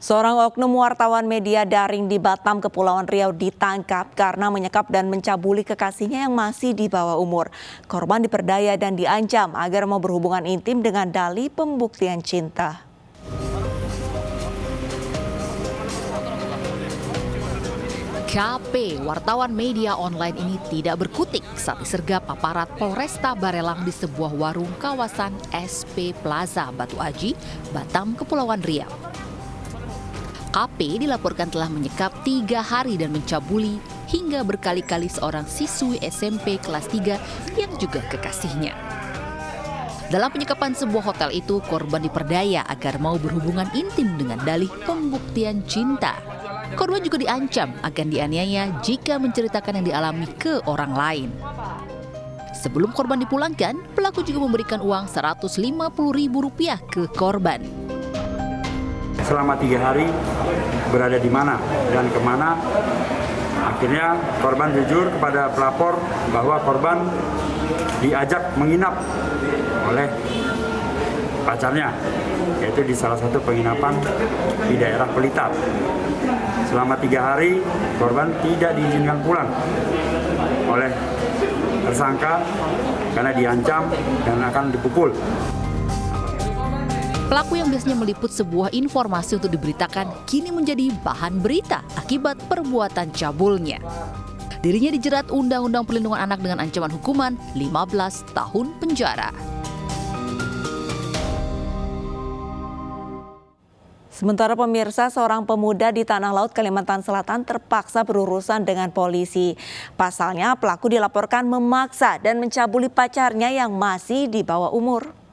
Seorang oknum wartawan media daring di Batam, Kepulauan Riau ditangkap karena menyekap dan mencabuli kekasihnya yang masih di bawah umur. Korban diperdaya dan diancam agar mau berhubungan intim dengan dalih pembuktian cinta. KP, wartawan media online ini tidak berkutik saat disergap aparat Polresta Barelang di sebuah warung kawasan SP Plaza Batu Aji, Batam, Kepulauan Riau. KP dilaporkan telah menyekap 3 hari dan mencabuli hingga berkali-kali seorang siswi SMP kelas 3 yang juga kekasihnya. Dalam penyekapan sebuah hotel itu, korban diperdaya agar mau berhubungan intim dengan dalih pembuktian cinta. Korban juga diancam akan dianiaya jika menceritakan yang dialami ke orang lain. Sebelum korban dipulangkan, pelaku juga memberikan uang Rp150.000 ke korban. Selama 3 hari berada di mana dan kemana, akhirnya korban jujur kepada pelapor bahwa korban diajak menginap oleh pacarnya, yaitu di salah satu penginapan di daerah Pelita. Selama 3 hari korban tidak diizinkan pulang oleh tersangka karena diancam dan akan dipukul. Pelaku yang biasanya meliput sebuah informasi untuk diberitakan kini menjadi bahan berita akibat perbuatan cabulnya. Dirinya dijerat Undang-Undang Perlindungan Anak dengan ancaman hukuman 15 tahun penjara. Sementara pemirsa, seorang pemuda di Tanah Laut, Kalimantan Selatan terpaksa berurusan dengan polisi. Pasalnya, pelaku dilaporkan memaksa dan mencabuli pacarnya yang masih di bawah umur.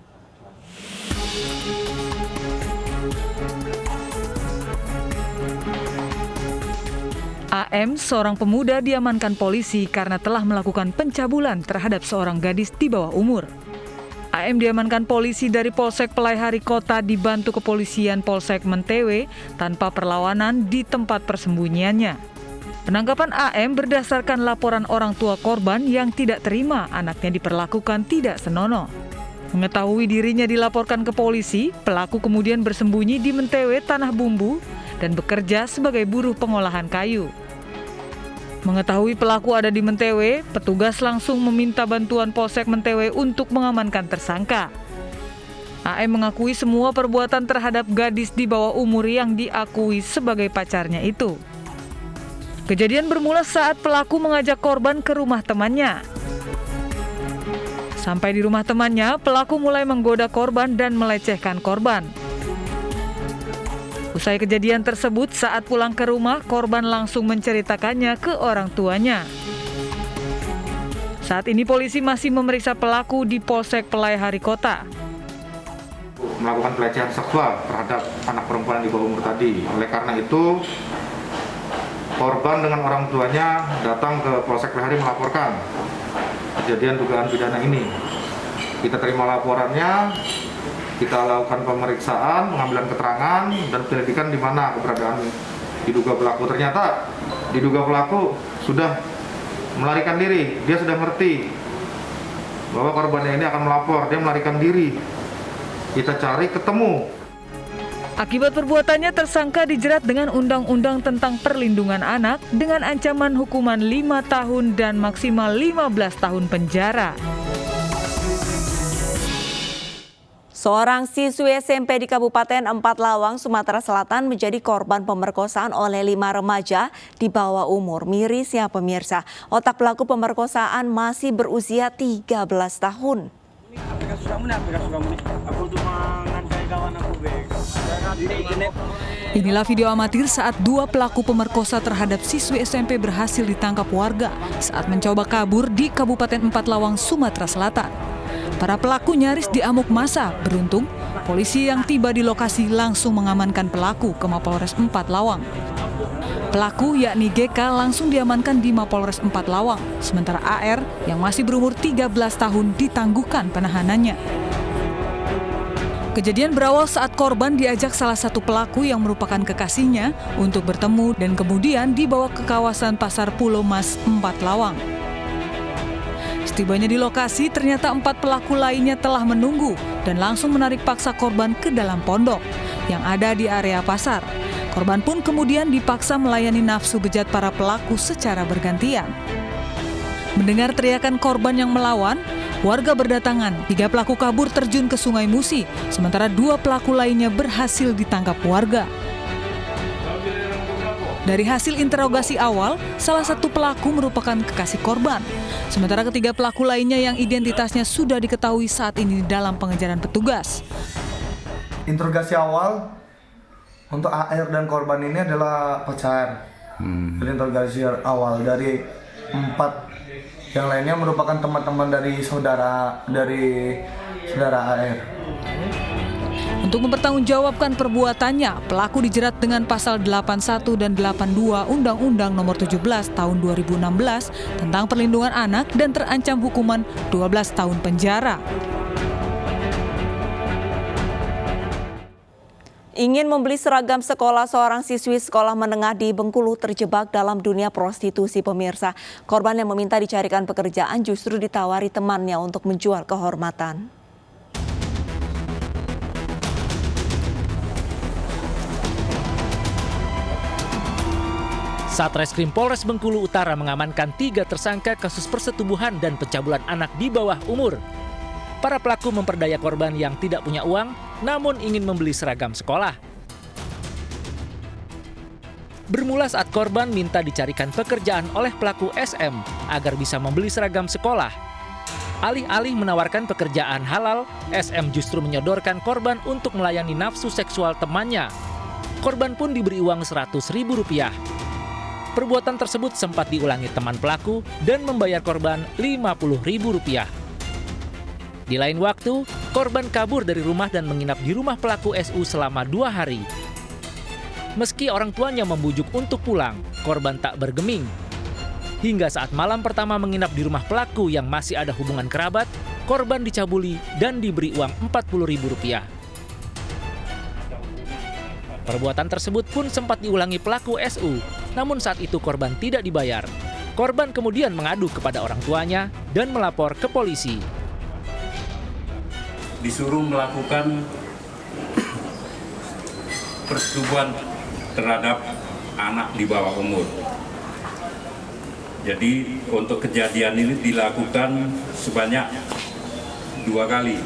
AM, seorang pemuda diamankan polisi karena telah melakukan pencabulan terhadap seorang gadis di bawah umur. AM diamankan polisi dari Polsek Pelaihari Kota dibantu kepolisian Polsek Mentewe tanpa perlawanan di tempat persembunyiannya. Penangkapan AM berdasarkan laporan orang tua korban yang tidak terima anaknya diperlakukan tidak senonoh. Mengetahui dirinya dilaporkan ke polisi, pelaku kemudian bersembunyi di Mentewe Tanah Bumbu dan bekerja sebagai buruh pengolahan kayu. Mengetahui pelaku ada di Mentewe, petugas langsung meminta bantuan Polsek Mentewe untuk mengamankan tersangka. AM mengakui semua perbuatan terhadap gadis di bawah umur yang diakui sebagai pacarnya itu. Kejadian bermula saat pelaku mengajak korban ke rumah temannya. Sampai di rumah temannya, pelaku mulai menggoda korban dan melecehkan korban. Usai kejadian tersebut, saat pulang ke rumah, korban langsung menceritakannya ke orang tuanya. Saat ini polisi masih memeriksa pelaku di Polsek Pelaihari Kota. Melakukan pelecehan seksual terhadap anak perempuan di bawah umur tadi. Oleh karena itu, korban dengan orang tuanya datang ke Polsek Pelaihari melaporkan kejadian dugaan pidana ini. Kita terima laporannya. Kita lakukan pemeriksaan, pengambilan keterangan, dan penyelidikan di mana keberadaan diduga pelaku. Ternyata diduga pelaku sudah melarikan diri. Dia sudah mengerti bahwa korbannya ini akan melapor. Dia melarikan diri. Kita cari, ketemu. Akibat perbuatannya, tersangka dijerat dengan Undang-Undang tentang Perlindungan Anak dengan ancaman hukuman 5 tahun dan maksimal 15 tahun penjara. Seorang siswi SMP di Kabupaten Empat Lawang, Sumatera Selatan menjadi korban pemerkosaan oleh 5 remaja di bawah umur. Miris ya pemirsa, otak pelaku pemerkosaan masih berusia 13 tahun. Inilah video amatir saat 2 pelaku pemerkosa terhadap siswi SMP berhasil ditangkap warga saat mencoba kabur di Kabupaten Empat Lawang, Sumatera Selatan. Para pelaku nyaris diamuk massa. Beruntung, polisi yang tiba di lokasi langsung mengamankan pelaku ke Mapolres Empat Lawang. Pelaku yakni GK langsung diamankan di Mapolres Empat Lawang, sementara AR yang masih berumur 13 tahun ditangguhkan penahanannya. Kejadian berawal saat korban diajak salah satu pelaku yang merupakan kekasihnya untuk bertemu dan kemudian dibawa ke kawasan Pasar Pulau Mas, Empat Lawang. Setibanya di lokasi, ternyata 4 pelaku lainnya telah menunggu dan langsung menarik paksa korban ke dalam pondok yang ada di area pasar. Korban pun kemudian dipaksa melayani nafsu bejat para pelaku secara bergantian. Mendengar teriakan korban yang melawan, warga berdatangan. 3 pelaku kabur terjun ke Sungai Musi, sementara 2 pelaku lainnya berhasil ditangkap warga. Dari hasil interogasi awal, salah satu pelaku merupakan kekasih korban. Sementara ketiga pelaku lainnya yang identitasnya sudah diketahui saat ini dalam pengejaran petugas. Interogasi awal untuk AR dan korban ini adalah pacar. Dari interogasi awal dari 4 yang lainnya merupakan teman-teman dari saudara AR. Untuk mempertanggungjawabkan perbuatannya, pelaku dijerat dengan pasal 81 dan 82 Undang-Undang Nomor 17 Tahun 2016 tentang perlindungan anak dan terancam hukuman 12 tahun penjara. Ingin membeli seragam sekolah, seorang siswi sekolah menengah di Bengkulu terjebak dalam dunia prostitusi, pemirsa. Korban yang meminta dicarikan pekerjaan justru ditawari temannya untuk menjual kehormatan. Satreskrim Polres Bengkulu Utara mengamankan 3 tersangka kasus persetubuhan dan pencabulan anak di bawah umur. Para pelaku memperdaya korban yang tidak punya uang, namun ingin membeli seragam sekolah. Bermula saat korban minta dicarikan pekerjaan oleh pelaku SM agar bisa membeli seragam sekolah. Alih-alih menawarkan pekerjaan halal, SM justru menyodorkan korban untuk melayani nafsu seksual temannya. Korban pun diberi uang Rp100.000. Perbuatan tersebut sempat diulangi teman pelaku dan membayar korban Rp50.000. Di lain waktu, korban kabur dari rumah dan menginap di rumah pelaku SU selama 2 hari. Meski orang tuanya membujuk untuk pulang, korban tak bergeming. Hingga saat malam pertama menginap di rumah pelaku yang masih ada hubungan kerabat, korban dicabuli dan diberi uang Rp40.000. Perbuatan tersebut pun sempat diulangi pelaku SU, namun saat itu korban tidak dibayar. Korban kemudian mengadu kepada orang tuanya dan melapor ke polisi. Disuruh melakukan persetubuhan terhadap anak di bawah umur. Jadi untuk kejadian ini dilakukan sebanyak 2 kali.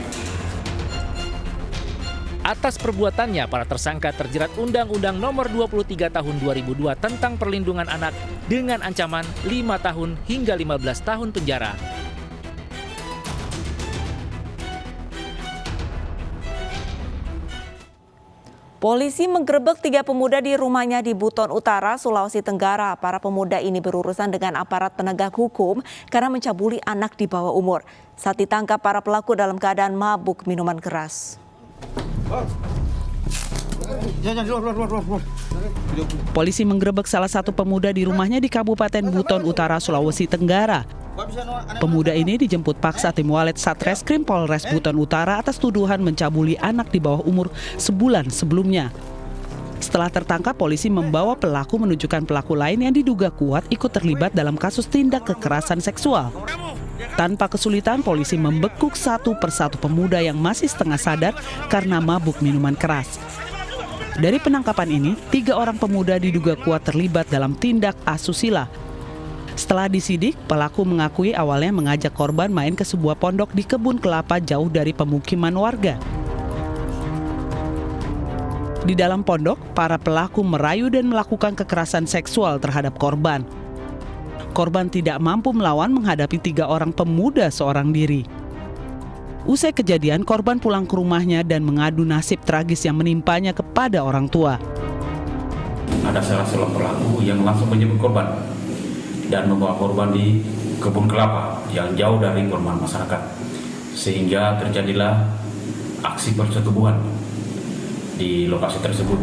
Atas perbuatannya, para tersangka terjerat Undang-Undang Nomor 23 Tahun 2002 tentang Perlindungan Anak dengan ancaman 5 tahun hingga 15 tahun penjara. Polisi menggerebek 3 pemuda di rumahnya di Buton Utara, Sulawesi Tenggara. Para pemuda ini berurusan dengan aparat penegak hukum karena mencabuli anak di bawah umur. Saat ditangkap, para pelaku dalam keadaan mabuk minuman keras. Polisi menggerebek salah satu pemuda di rumahnya di Kabupaten Buton Utara, Sulawesi Tenggara. Pemuda ini dijemput paksa tim Walet Satreskrim Polres Buton Utara atas tuduhan mencabuli anak di bawah umur sebulan sebelumnya. Setelah tertangkap, polisi membawa pelaku menunjukkan pelaku lain yang diduga kuat ikut terlibat dalam kasus tindak kekerasan seksual. Tanpa kesulitan, polisi membekuk satu persatu pemuda yang masih setengah sadar karena mabuk minuman keras. Dari penangkapan ini, 3 orang pemuda diduga kuat terlibat dalam tindak asusila. Setelah disidik, pelaku mengakui awalnya mengajak korban main ke sebuah pondok di kebun kelapa jauh dari pemukiman warga. Di dalam pondok, para pelaku merayu dan melakukan kekerasan seksual terhadap korban. Korban tidak mampu melawan menghadapi 3 orang pemuda seorang diri. Usai kejadian, korban pulang ke rumahnya dan mengadu nasib tragis yang menimpanya kepada orang tua. Ada salah seorang pelaku yang langsung menjemput korban dan membawa korban di kebun kelapa yang jauh dari perumahan masyarakat, sehingga terjadilah aksi persetubuhan di lokasi tersebut.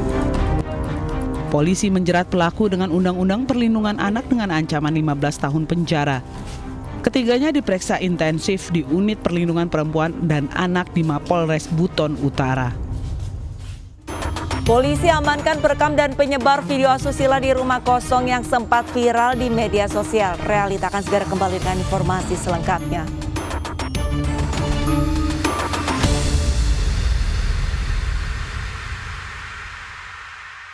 Polisi menjerat pelaku dengan Undang-Undang Perlindungan Anak dengan ancaman 15 tahun penjara. Ketiganya diperiksa intensif di Unit Perlindungan Perempuan dan Anak di Mapolres Buton Utara. Polisi amankan perekam dan penyebar video asusila di rumah kosong yang sempat viral di media sosial. Realita akan segera kembali dengan informasi selengkapnya.